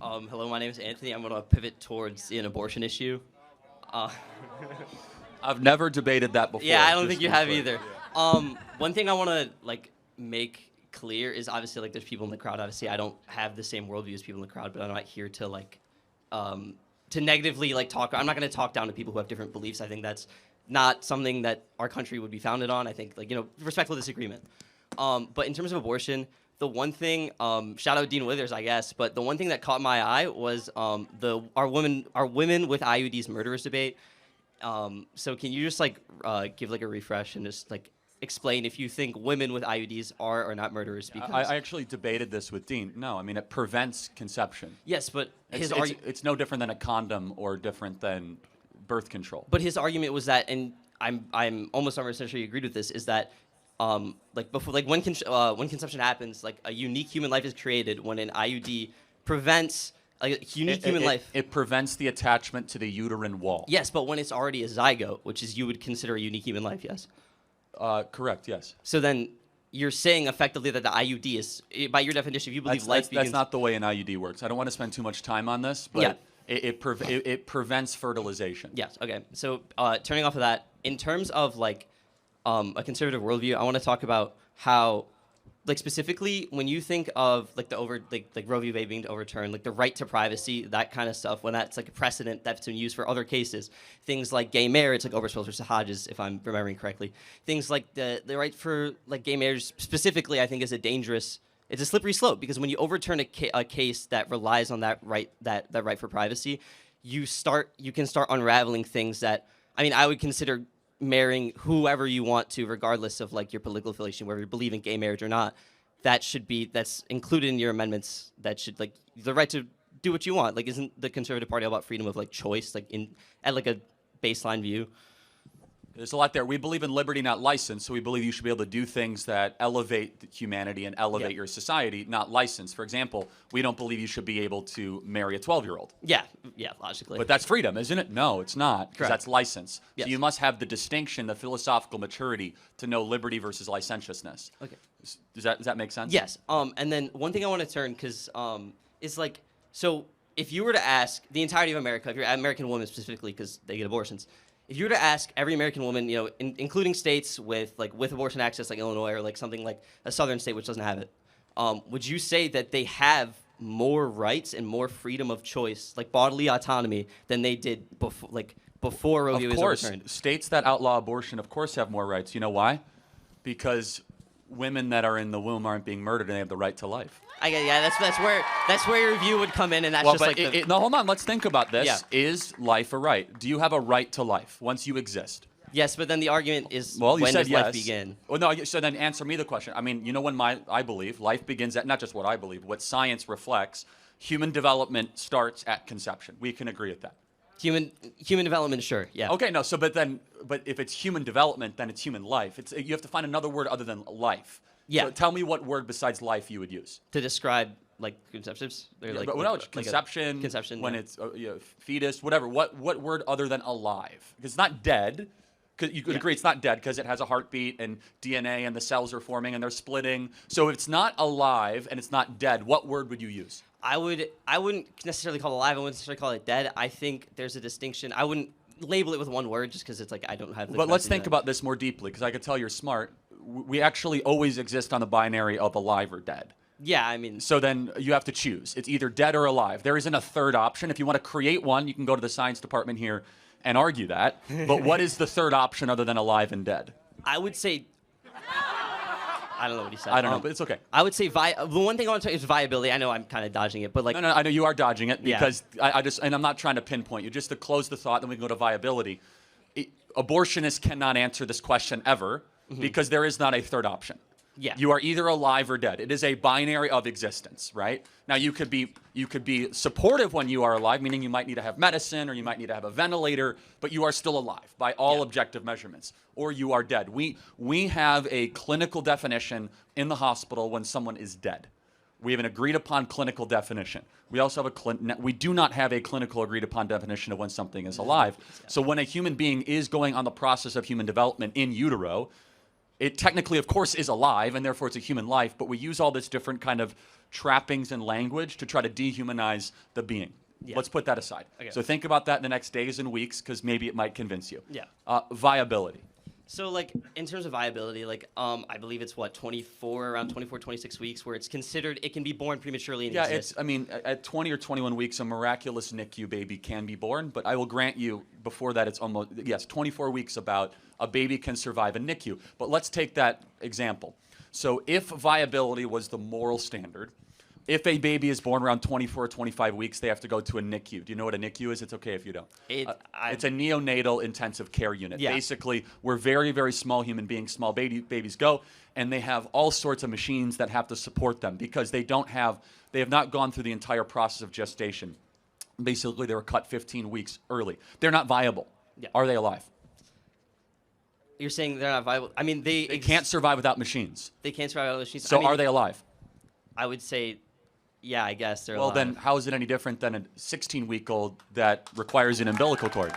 Hello, my name is Anthony. I'm going to pivot towards an abortion issue. I've never debated that before. Yeah, I don't think you have clear. either. One thing I want to make clear is obviously there's people in the crowd. Obviously, I don't have the same worldview as people in the crowd, but I'm not here to to negatively talk. I'm not going to talk down to people who have different beliefs. I think that's not something that our country would be founded on. I think respectful disagreement. But in terms of abortion, the one thing, shout out Dean Withers, I guess, but the one thing that caught my eye was our women with IUDs murderers debate. So can you just give a refresh and just explain if you think women with IUDs are or not murderers? Because I actually debated this with Dean. No, I mean it prevents conception. Yes, but it's no different than a condom or different than birth control. But his argument was that, and I'm almost 100% sure you agreed with this, is that when conception happens, a unique human life is created when an IUD prevents human life. It prevents the attachment to the uterine wall. Yes, but when it's already a zygote, which is you would consider a unique human life, yes? Correct, yes. So then you're saying effectively that the IUD is, by your definition, if you believe life begins... That's not the way an IUD works. I don't want to spend too much time on this, but yeah. it prevents fertilization. Yes, okay. So turning off of that, in terms of a conservative worldview, I want to talk about how, specifically when you think of Roe v. Wade being overturned, the right to privacy, that kind of stuff, when that's a precedent that's been used for other cases, things like gay marriage, Obergefell versus Hodges, if I'm remembering correctly, things like the right for gay marriage specifically, I think is it's a slippery slope, because when you overturn a case that relies on that right for privacy, you can start unraveling things that, I would consider marrying whoever you want to, regardless of your political affiliation, whether you believe in gay marriage or not. That's included in your amendments. That should the right to do what you want. Isn't the Conservative Party all about freedom of choice, at a baseline view? There's a lot there. We believe in liberty, not license, so we believe you should be able to do things that elevate humanity and elevate your society, not license. For example, we don't believe you should be able to marry a 12-year-old. Yeah, logically. But that's freedom, isn't it? No, it's not, because that's license. Yes. So you must have the distinction, the philosophical maturity to know liberty versus licentiousness. Okay. Does that make sense? Yes. And then one thing I want to turn, because is so if you were to ask the entirety of America, if you're an American woman specifically, because they get abortions, if you were to ask every American woman, including states with abortion access like Illinois or something like a southern state which doesn't have it, would you say that they have more rights and more freedom of choice, bodily autonomy, than they did before Roe v. Wade was overturned? Of course, states that outlaw abortion, of course, have more rights. You know why? Because women that are in the womb aren't being murdered, and they have the right to life. That's where your view would come in, and that's no, hold on. Let's think about this. Yeah. Is life a right? Do you have a right to life once you exist? Yes, but then the argument is, well, you when said does yes. life begin? Well, no. So then answer me the question. When I believe life begins at, not just what I believe, what science reflects. Human development starts at conception. We can agree with that. Human development, sure, yeah. Okay, no. So, but if it's human development, then it's human life. You have to find another word other than life. Yeah. So tell me what word besides life you would use to describe conceptions. Conception. Conception. When it's fetus, whatever. What word other than alive? Because it's not dead. Because you could agree it's not dead because it has a heartbeat and DNA and the cells are forming and they're splitting. So if it's not alive and it's not dead, what word would you use? I wouldn't necessarily call it alive. I wouldn't necessarily call it dead. I think there's a distinction. I wouldn't label it with one word just because it's I don't have the... But let's think about this more deeply, because I could tell you're smart. We actually always exist on the binary of alive or dead. Yeah, So then you have to choose. It's either dead or alive. There isn't a third option. If you want to create one, you can go to the science department here and argue that. But what is the third option other than alive and dead? I would say... I don't know what he said. I don't know, but it's okay. I would say the one thing I want to say is viability. I know I'm kind of dodging it, but No, I know you are dodging it because and I'm not trying to pinpoint you. Just to close the thought, then we can go to viability. Abortionists cannot answer this question ever because there is not a third option. Yeah. You are either alive or dead. It is a binary of existence, right? Now you could be supportive when you are alive, meaning you might need to have medicine or you might need to have a ventilator, but you are still alive by all objective measurements. Or you are dead. We have a clinical definition in the hospital when someone is dead. We have an agreed upon clinical definition. We also have we do not have a clinical agreed upon definition of when something is alive. So when a human being is going on the process of human development in utero, it technically, of course, is alive, and therefore it's a human life, but we use all this different kind of trappings and language to try to dehumanize the being. Yeah. Let's put that aside. Okay. So think about that in the next days and weeks, because maybe it might convince you. Yeah. Viability. So like in terms of viability, like I believe it's what 24, 26 weeks where it's considered it can be born prematurely and Yeah, exist. at 20 or 21 weeks, a miraculous NICU baby can be born, but I will grant you before that it's almost, yes, 24 weeks about a baby can survive a NICU. But let's take that example. So if viability was the moral standard, if a baby is born around 24 or 25 weeks, they have to go to a NICU. Do you know what a NICU is? It's okay if you don't. It's a neonatal intensive care unit. Yeah. Basically, where very, very small human beings, small babies go, and they have all sorts of machines that have to support them because they have not gone through the entire process of gestation. Basically, they were cut 15 weeks early. They're not viable. Yeah. Are they alive? You're saying they're not viable. I mean, they Can't survive without machines. They can't survive without machines. So I mean, are they alive? I would say, yeah, I guess they're Well, alive. then how is it any different than a 16-week-old that requires an umbilical cord?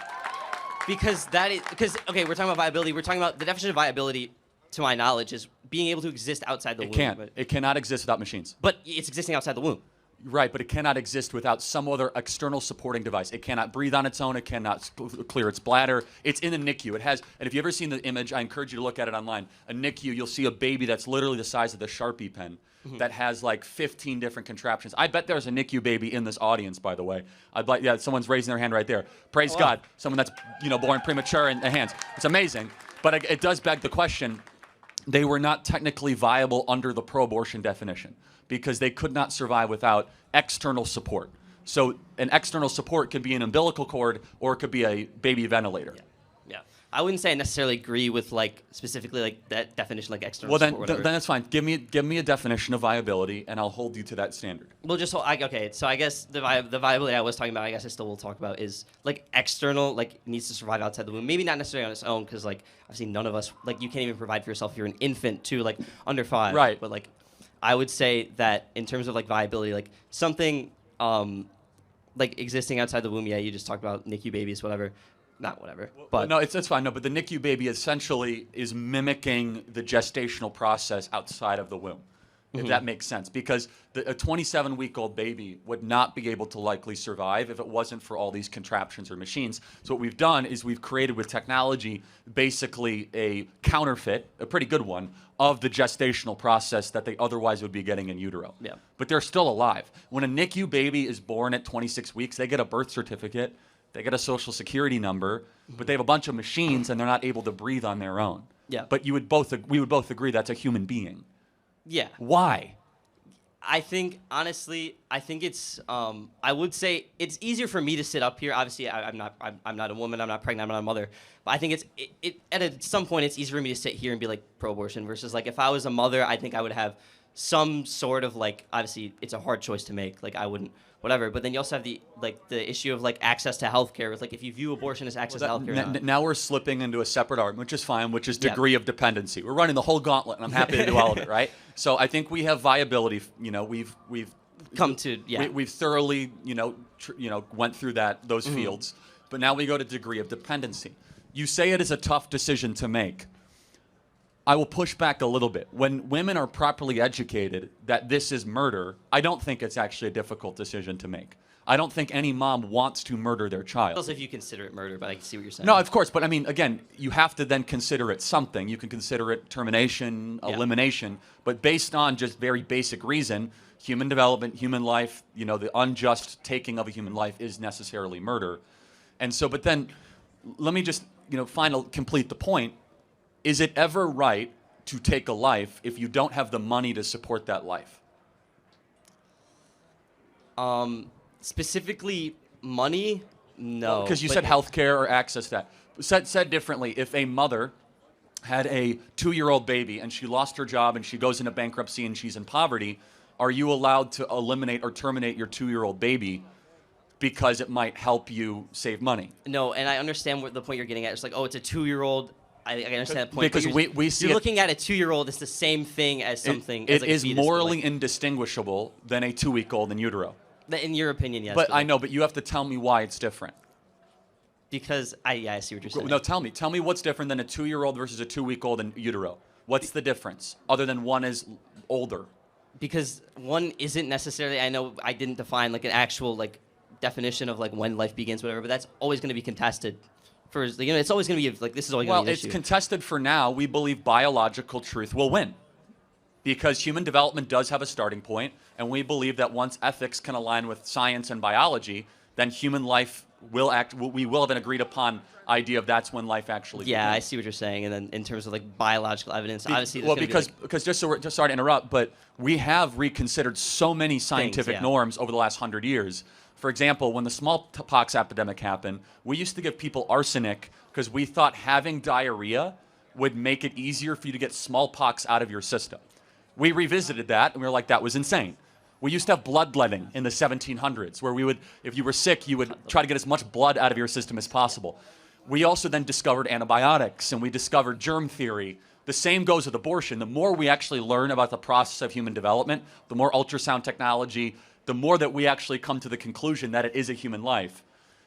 Because okay, we're talking about viability. We're talking about the definition of viability, to my knowledge, is being able to exist outside the womb. It can't. It cannot exist without machines. But it's existing outside the womb. Right, but it cannot exist without some other external supporting device. It cannot breathe on its own. It cannot clear its bladder. It's in a NICU. It has, and if you've ever seen the image, I encourage you to look at it online. A NICU, you'll see a baby that's literally the size of the Sharpie pen that has like 15 different contraptions. I bet there's a NICU baby in this audience, by the way. Yeah, someone's raising their hand right there. Praise God, someone that's born premature in the hands. It's amazing, but it does beg the question. They were not technically viable under the pro-abortion definition because they could not survive without external support. So an external support could be an umbilical cord or it could be a baby ventilator. Yeah. I wouldn't say I necessarily agree with like specifically like that definition, like external Well, support. then that's fine. Give me a definition of viability, and I'll hold you to that standard. Well, okay. So I guess the viability I was talking about, I guess I still will talk about, is like external, like needs to survive outside the womb. Maybe not necessarily on its own, because like I've seen none of us, like you can't even provide for yourself if you're an infant too, like under 5. Right. But like I would say that in terms of like viability, like something like existing outside the womb. Yeah, you just talked about NICU babies, whatever. Not whatever, but No, it's fine. No, but the NICU baby essentially is mimicking the gestational process outside of the womb, if that makes sense. Because a 27-week-old baby would not be able to likely survive if it wasn't for all these contraptions or machines. So what we've done is we've created with technology basically a counterfeit, a pretty good one, of the gestational process that they otherwise would be getting in utero. Yeah. But they're still alive. When a NICU baby is born at 26 weeks, they get a birth certificate. They get a social security number, but they have a bunch of machines and they're not able to breathe on their own. Yeah. But we would both agree that's a human being. yeah. Why? I think honestly, it's. I would say it's easier for me to sit up here. Obviously, I'm not a woman. I'm not pregnant. I'm not a mother. But I think at some point it's easier for me to sit here and be like pro-abortion versus like if I was a mother, I think I would have some sort of like, obviously it's a hard choice to make. Like I wouldn't, whatever. But then you also have the issue of like access to healthcare. With like if you view abortion as access to healthcare. Now we're slipping into a separate art, which is fine, which is degree of dependency. We're running the whole gauntlet, and I'm happy to do all of it, right? So I think we have viability. We've come to we've thoroughly went through those fields, but now we go to degree of dependency. You say it is a tough decision to make. I will push back a little bit. When women are properly educated that this is murder, I don't think it's actually a difficult decision to make. I don't think any mom wants to murder their child. Also, if you consider it murder, but I can see what you're saying. No, of course, but I mean, again, you have to then consider it something. You can consider it termination, elimination, but based on just very basic reason, human development, human life, the unjust taking of a human life is necessarily murder. And so, but then, let me just, complete the point. Is it ever right to take a life if you don't have the money to support that life? Specifically, money? No. Because you said healthcare or access to that. Said differently, if a mother had a 2-year-old baby and she lost her job and she goes into bankruptcy and she's in poverty, are you allowed to eliminate or terminate your 2-year-old baby because it might help you save money? No, and I understand what the point you're getting at. It's like, it's a 2-year-old. I understand that point. Because we see you're looking at a 2-year-old. It's the same thing as something. It is morally indistinguishable than a 2-week-old in utero. In your opinion, yes. But I know, but you have to tell me why it's different. Because I see what you're saying. No, tell me what's different than a 2-year-old versus a 2-week-old in utero. What's the difference, other than one is older? Because one isn't necessarily, I know I didn't define like an actual like definition of like when life begins, whatever, but that's always going to be contested. It's always going to be like, this is always going to be an issue. Well, it's contested for now. We believe biological truth will win, because human development does have a starting point, and we believe that once ethics can align with science and biology, then human life will we will have an agreed upon idea of that's when life actually begins. I see what you're saying. And then in terms of like biological evidence, obviously because just sorry to interrupt, but we have reconsidered so many scientific norms over the last 100 years. For example, when the smallpox epidemic happened, we used to give people arsenic because we thought having diarrhea would make it easier for you to get smallpox out of your system. We revisited that, and we were like, that was insane. We used to have bloodletting in the 1700s, where we would, if you were sick, you would try to get as much blood out of your system as possible. We also then discovered antibiotics, and we discovered germ theory. The same goes with abortion. The more we actually learn about the process of human development, the more ultrasound technology, the more that we actually come to the conclusion that it is a human life.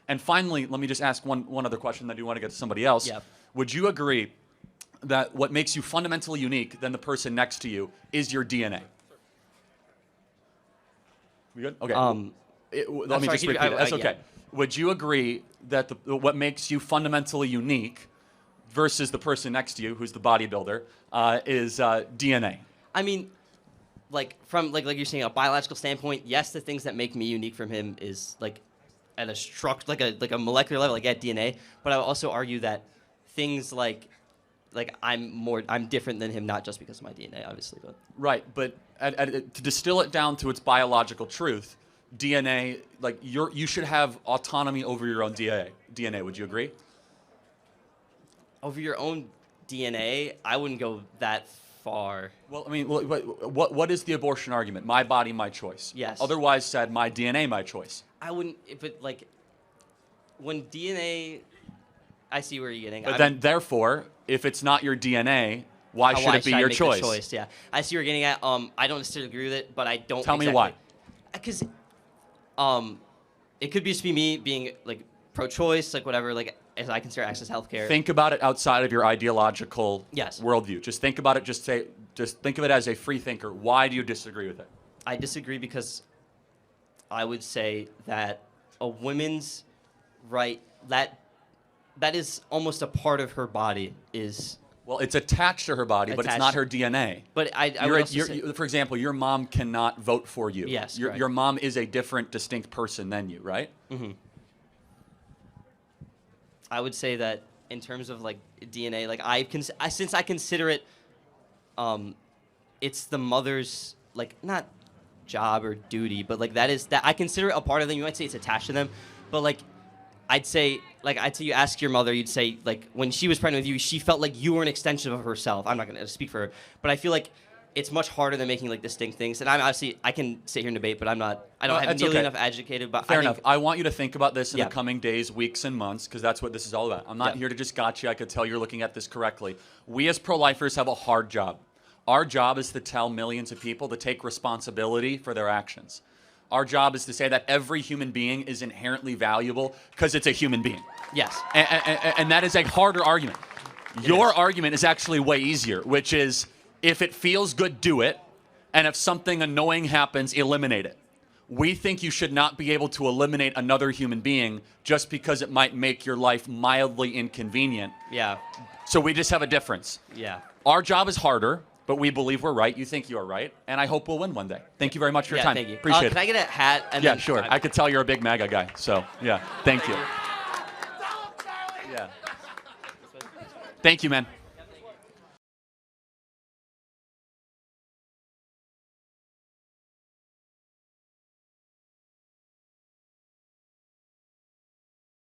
And finally, let me just ask one other question, then I do want to get to somebody else. Yep. Would you agree that what makes you fundamentally unique than the person next to you is your DNA? We good? Okay. Let me just repeat it. That's okay. Would you agree that what makes you fundamentally unique versus the person next to you, who's the bodybuilder, is DNA? I mean, like from like you're saying, a biological standpoint, yes, the things that make me unique from him is like at a like a molecular level, like at DNA. But I would also argue that things like I'm different than him, not just because of my DNA, obviously, but right. But to distill it down to its biological truth, DNA, like you should have autonomy over your own DNA. Would you agree? Over your own DNA, I wouldn't go that far. Well, I mean, what is the abortion argument? My body, my choice. Yes. Otherwise said, my DNA, my choice. I wouldn't, but like when DNA, I see where you're getting. But then, therefore, if it's not your DNA, why should it be your choice? Yeah, I see where you're getting at. I don't necessarily agree with it, but I don't. Tell me why. Because, it could just be me being like pro-choice, like whatever, like as I consider access to healthcare. Think about it outside of your ideological worldview. Just think about it. Just think of it as a free thinker. Why do you disagree with it? I disagree because I would say that a woman's right, that is almost a part of her body is. Well, it's attached to her body, but it's not her DNA. But for example, your mom cannot vote for you. Yes, your mom is a different, distinct person than you, right? Mm-hmm. I would say that in terms of like DNA, like since I consider it, it's the mother's like not job or duty, but like that I consider it a part of them. You might say it's attached to them, but like I'd say you ask your mother, you'd say like when she was pregnant with you, she felt like you were an extension of herself. I'm not gonna speak for her, but I feel like it's much harder than making like distinct things. And I can sit here and debate, but I don't have nearly enough educated. But fair enough. I want you to think about this in the coming days, weeks, and months, because that's what this is all about. I'm not here to just gotcha. I could tell you're looking at this correctly. We as pro-lifers have a hard job. Our job is to tell millions of people to take responsibility for their actions. Our job is to say that every human being is inherently valuable because it's a human being. Yes. And that is a harder argument. Your argument is actually way easier, which is if it feels good, do it. And if something annoying happens, eliminate it. We think you should not be able to eliminate another human being just because it might make your life mildly inconvenient. Yeah. So we just have a difference. Yeah. Our job is harder, but we believe we're right. You think you are right. And I hope we'll win one day. Thank you very much for your time. Thank you. Appreciate it. Can I get a hat? And yeah, sure. I could tell you're a big MAGA guy. So, yeah. Thank you. Yeah. Thank you, man.